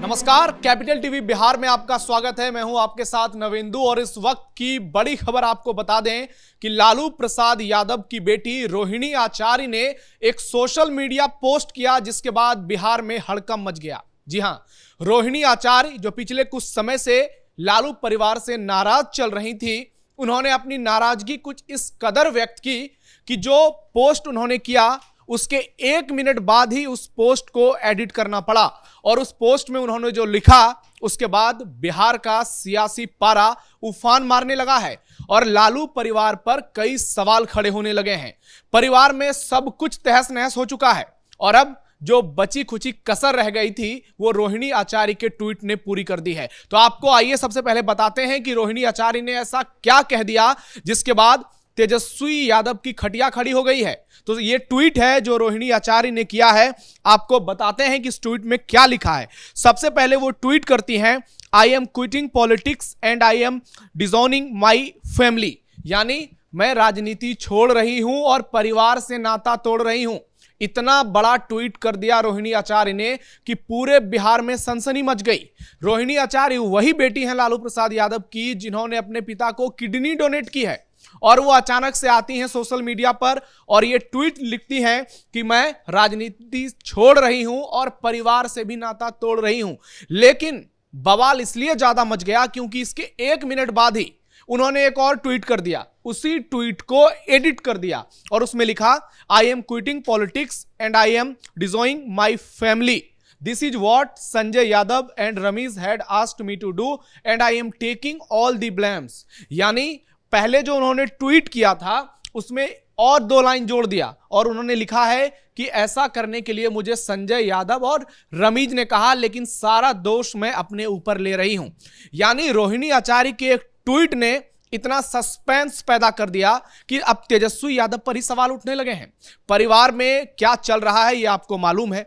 नमस्कार, capital TV Bihar में आपका स्वागत है। मैं हूं आपके साथ नवेंदु और इस वक्त की बड़ी खबर आपको बता दें कि लालू प्रसाद यादव की बेटी रोहिणी आचार्य ने एक सोशल मीडिया पोस्ट किया जिसके बाद बिहार में हड़कंप मच गया। जी हां, रोहिणी आचार्य जो पिछले कुछ समय से लालू परिवार से नाराज चल रही थी, उन्होंने अपनी नाराजगी कुछ इस कदर व्यक्त की कि जो पोस्ट उन्होंने किया उसके 1 मिनट बाद ही उस पोस्ट को एडिट करना पड़ा और उस पोस्ट में उन्होंने जो लिखा उसके बाद बिहार का सियासी पारा उफान मारने लगा है और लालू परिवार पर कई सवाल खड़े होने लगे हैं। परिवार में सब कुछ तहस नहस हो चुका है और अब जो बची खुची कसर रह गई थी वो रोहिणी आचार्य के ट्वीट ने पूरी कर दी है। तो आपको आइए सबसे पहले बताते हैं कि रोहिणी आचार्य ने ऐसा क्या कह दिया जिसके बाद तेजस्वी यादव की खटिया खड़ी हो गई है। तो ये ट्वीट है जो रोहिणी आचार्य ने किया है, आपको बताते हैं कि इस ट्वीट में क्या लिखा है। सबसे पहले वो ट्वीट करती हैं, I am quitting politics and I am disowning my family, यानी मैं राजनीति छोड़ रही हूं और परिवार से नाता तोड़ रही हूं। इतना बड़ा ट्वीट कर दिया रोहिणी आचार्य ने कि पूरे बिहार में सनसनी मच गई। रोहिणी आचार्य वही बेटी हैं लालू प्रसाद यादव की जिन्होंने अपने पिता को किडनी डोनेट की है और वो अचानक से आती हैं सोशल मीडिया पर और ये ट्वीट लिखती हैं कि मैं राजनीति छोड़ रही हूं और परिवार से भी नाता तोड़ रही हूं। लेकिन बवाल इसलिए ज्यादा मच गया क्योंकि इसके 1 मिनट बाद ही उन्होंने एक और ट्वीट कर दिया, उसी ट्वीट को एडिट कर दिया और उसमें लिखा, I am quitting politics and I am disowning my family, this is what Sanjay Yadav and Rameez had asked me to do and I am taking all the blames. यानी पहले जो उन्होंने ट्वीट किया था उसमें और 2 लाइन जोड़ दिया और उन्होंने लिखा है कि ऐसा करने के लिए मुझे संजय यादव और रमीज ने कहा, लेकिन सारा दोष मैं अपने ऊपर ले रही हूं। यानी रोहिणी आचार्य के एक ट्वीट ने इतना सस्पेंस पैदा कर दिया कि अब तेजस्वी यादव पर ही सवाल उठने लगे हैं। परिवार में क्या चल रहा है यह आपको मालूम है।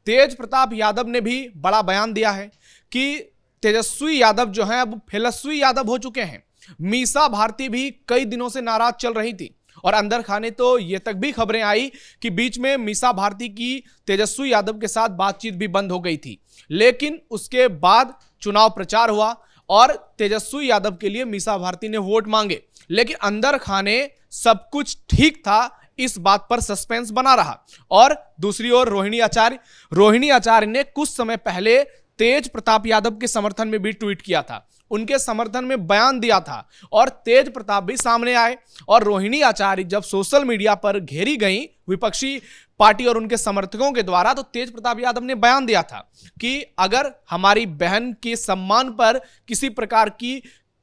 तेज प्रताप यादव ने भी बड़ा बयान दिया है कि तेजस्वी यादव जो है अब फिलस्वी यादव हो चुके हैं। मीसा भारती भी कई दिनों से नाराज चल रही थी और अंदर खाने तो ये तक भी खबरें आई कि बीच में मीसा भारती की तेजस्वी यादव के साथ बातचीत भी बंद हो गई थी। लेकिन उसके बाद चुनाव प्रचार हुआ और तेजस्वी यादव के लिए मीसा भारती ने वोट मांगे, लेकिन अंदर खाने सब कुछ ठीक था, इस बात पर सस्पेंस बना रहा। और दूसरी ओर रोहिणी आचार्य ने कुछ समय पहले तेज प्रताप यादव के समर्थन में भी ट्वीट किया था, उनके समर्थन में बयान दिया था और तेज प्रताप भी सामने आए और रोहिणी आचार्य जब सोशल मीडिया पर घेरी गई विपक्षी पार्टी और उनके समर्थकों के द्वारा, तो तेज प्रताप यादव ने बयान दिया था कि अगर हमारी बहन के सम्मान पर किसी प्रकार की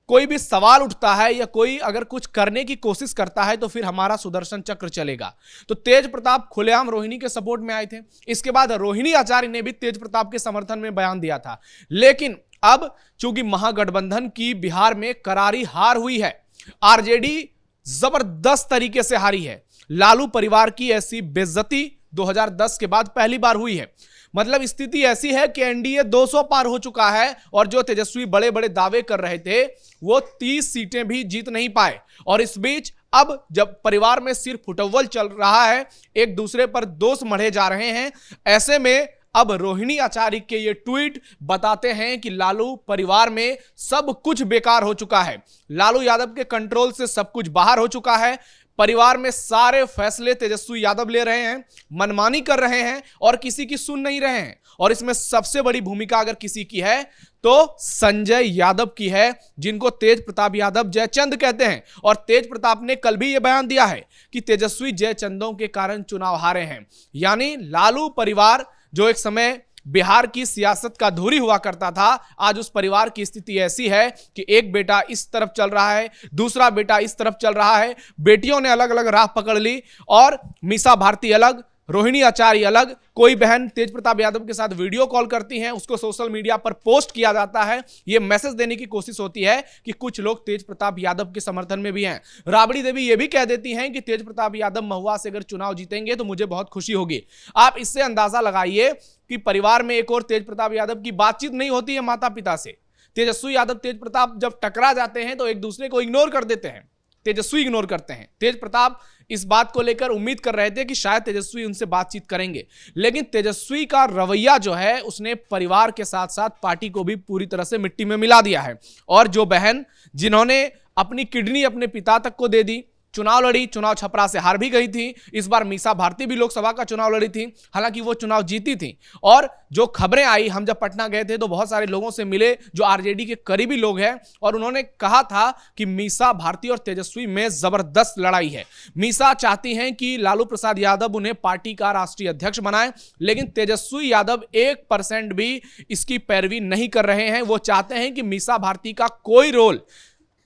कोई भी सवाल उठता है या कोई अगर कुछ करने की कोशिश करता है तो फिर हमारा सुदर्शन चक्र चलेगा। तो तेज प्रताप खुलेआम रोहिणी के सपोर्ट में आए थे। इसके बाद रोहिणी आचार्य ने भी तेज प्रताप के समर्थन में बयान दिया था। लेकिन अब चूंकि महागठबंधन की बिहार में करारी हार हुई है, आरजेडी जबरदस्त तरीके से हारी है। लालू परिवार की ऐसी बेइज्जती 2010 के बाद पहली बार हुई है। मतलब स्थिति ऐसी है कि एनडीए 200 पार हो चुका है और जो तेजस्वी बड़े बड़े दावे कर रहे थे वो 30 सीटें भी जीत नहीं पाए। और इस बीच अब जब परिवार में सिर्फ फुटबॉल चल रहा है, एक दूसरे पर दोष मढ़े जा रहे हैं, ऐसे में अब रोहिणी आचार्य के ये ट्वीट बताते हैं कि लालू परिवार में सब कुछ बेकार हो चुका है। लालू यादव के कंट्रोल से सब कुछ बाहर हो चुका है। परिवार में सारे फैसले तेजस्वी यादव ले रहे हैं, मनमानी कर रहे हैं और किसी की सुन नहीं रहे हैं। और इसमें सबसे बड़ी भूमिका अगर किसी की है तो संजय यादव की है, जिनको तेज प्रताप यादव जयचंद कहते हैं। और तेज प्रताप ने कल भी यह बयान दिया है कि तेजस्वी जयचंदों के कारण चुनाव हारे हैं। यानी लालू परिवार जो एक समय बिहार की सियासत का धुरी हुआ करता था, आज उस परिवार की स्थिति ऐसी है कि एक बेटा इस तरफ चल रहा है, दूसरा बेटा इस तरफ चल रहा है। बेटियों ने अलग अलग राह पकड़ ली और मीसा भारती अलग, रोहिणी आचार्य अलग। कोई बहन तेज प्रताप यादव के साथ वीडियो कॉल करती हैं, उसको सोशल मीडिया पर पोस्ट किया जाता है। यह मैसेज देने की कोशिश होती है कि कुछ लोग तेज प्रताप यादव के समर्थन में भी हैं। राबड़ी देवी यह भी कह देती हैं कि तेज प्रताप यादव महुआ से अगर चुनाव जीतेंगे तो मुझे बहुत खुशी होगी। आप इससे अंदाजा लगाइए कि परिवार में एक और तेज प्रताप यादव की बातचीत नहीं होती है माता पिता से। तेजस्वी यादव तेज प्रताप जब टकरा जाते हैं तो एक दूसरे को इग्नोर कर देते हैं। तेजस्वी इग्नोर करते हैं। तेज प्रताप इस बात को लेकर उम्मीद कर रहे थे कि शायद तेजस्वी उनसे बातचीत करेंगे, लेकिन तेजस्वी का रवैया जो है उसने परिवार के साथ साथ पार्टी को भी पूरी तरह से मिट्टी में मिला दिया है। और जो बहन जिन्होंने अपनी किडनी अपने पिता तक को दे दी, चुनाव लड़ी, चुनाव छपरा से हार भी गई थी, इस बार मीसा भारती भी लोकसभा का चुनाव लड़ी थी, हालांकि वो चुनाव जीती थी। और जो खबरें आई, हम जब पटना गए थे तो बहुत सारे लोगों से मिले जो आरजेडी के करीबी लोग हैं, और उन्होंने कहा था कि मीसा भारती और तेजस्वी में जबरदस्त लड़ाई है। मीसा चाहती हैं कि लालू प्रसाद यादव उन्हें पार्टी का राष्ट्रीय अध्यक्ष बनाए, लेकिन तेजस्वी यादव 1% भी इसकी पैरवी नहीं कर रहे हैं। वो चाहते हैं कि मीसा भारती का कोई रोल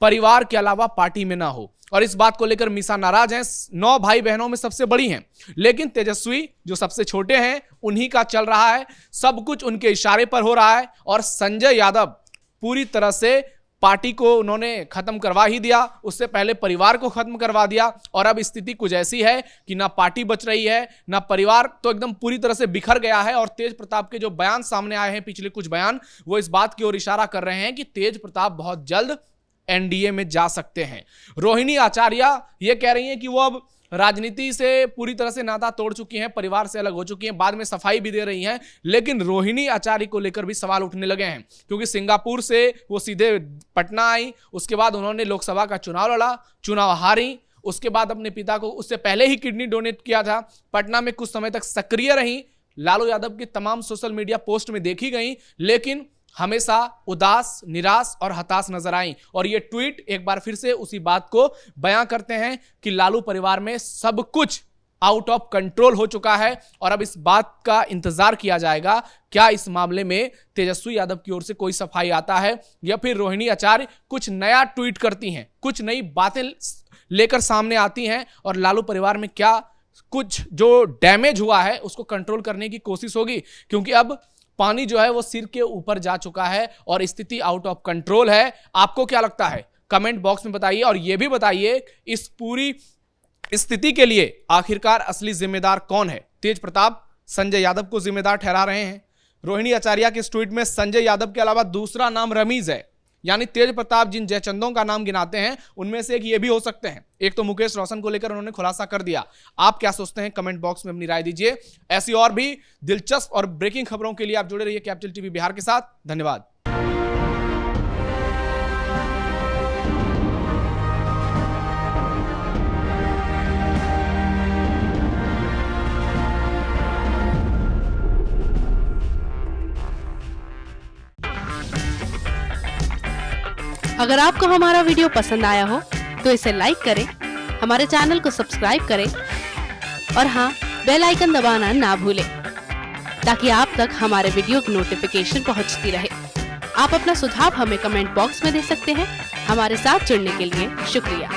परिवार के अलावा पार्टी में ना हो, और इस बात को लेकर मीसा नाराज हैं। 9 भाई बहनों में सबसे बड़ी हैं, लेकिन तेजस्वी जो सबसे छोटे हैं उन्हीं का चल रहा है, सब कुछ उनके इशारे पर हो रहा है। और संजय यादव पूरी तरह से पार्टी को उन्होंने खत्म करवा ही दिया, उससे पहले परिवार को खत्म करवा दिया। और अब स्थिति कुछ ऐसी है कि ना पार्टी बच रही है, ना परिवार, तो एकदम पूरी तरह से बिखर गया है। और तेज प्रताप के जो बयान सामने आए हैं, पिछले कुछ बयान, वो इस बात की ओर इशारा कर रहे हैं कि तेज प्रताप बहुत जल्द एनडीए में जा सकते हैं। रोहिणी आचार्य ये कह रही हैं कि वो अब राजनीति से पूरी तरह से नाता तोड़ चुकी हैं, परिवार से अलग हो चुकी हैं, बाद में सफाई भी दे रही हैं। लेकिन रोहिणी आचार्य को लेकर भी सवाल उठने लगे हैं, क्योंकि सिंगापुर से वो सीधे पटना आई, उसके बाद उन्होंने लोकसभा का चुनाव लड़ा, चुनाव हारी, उसके बाद अपने पिता को उससे पहले ही किडनी डोनेट किया था, पटना में कुछ समय तक सक्रिय रही, लालू यादव की तमाम सोशल मीडिया पोस्ट में देखी गई, लेकिन हमेशा उदास, निराश और हताश नजर आई। और ये ट्वीट एक बार फिर से उसी बात को बयां करते हैं कि लालू परिवार में सब कुछ आउट ऑफ कंट्रोल हो चुका है। और अब इस बात का इंतजार किया जाएगा, क्या इस मामले में तेजस्वी यादव की ओर से कोई सफाई आता है, या फिर रोहिणी आचार्य कुछ नया ट्वीट करती हैं, कुछ नई बातें लेकर सामने आती हैं, और लालू परिवार में क्या कुछ जो डैमेज हुआ है उसको कंट्रोल करने की कोशिश होगी। क्योंकि अब पानी जो है वो सिर के ऊपर जा चुका है और स्थिति आउट ऑफ कंट्रोल है। आपको क्या लगता है, कमेंट बॉक्स में बताइए। और यह भी बताइए इस पूरी स्थिति के लिए आखिरकार असली जिम्मेदार कौन है। तेज प्रताप संजय यादव को जिम्मेदार ठहरा रहे हैं। रोहिणी आचार्य के इस ट्वीट में संजय यादव के अलावा दूसरा नाम रमीज है, यानी तेज प्रताप जिन जयचंदों का नाम गिनाते हैं उनमें से एक ये भी हो सकते हैं। एक तो मुकेश रोशन को लेकर उन्होंने खुलासा कर दिया। आप क्या सोचते हैं, कमेंट बॉक्स में अपनी राय दीजिए। ऐसी और भी दिलचस्प और ब्रेकिंग खबरों के लिए आप जुड़े रहिए कैपिटल टीवी बिहार के साथ। धन्यवाद। अगर आपको हमारा वीडियो पसंद आया हो तो इसे लाइक करें, हमारे चैनल को सब्सक्राइब करें और हाँ, बेल आइकन दबाना ना भूलें ताकि आप तक हमारे वीडियो की नोटिफिकेशन पहुंचती रहे। आप अपना सुझाव हमें कमेंट बॉक्स में दे सकते हैं। हमारे साथ जुड़ने के लिए शुक्रिया।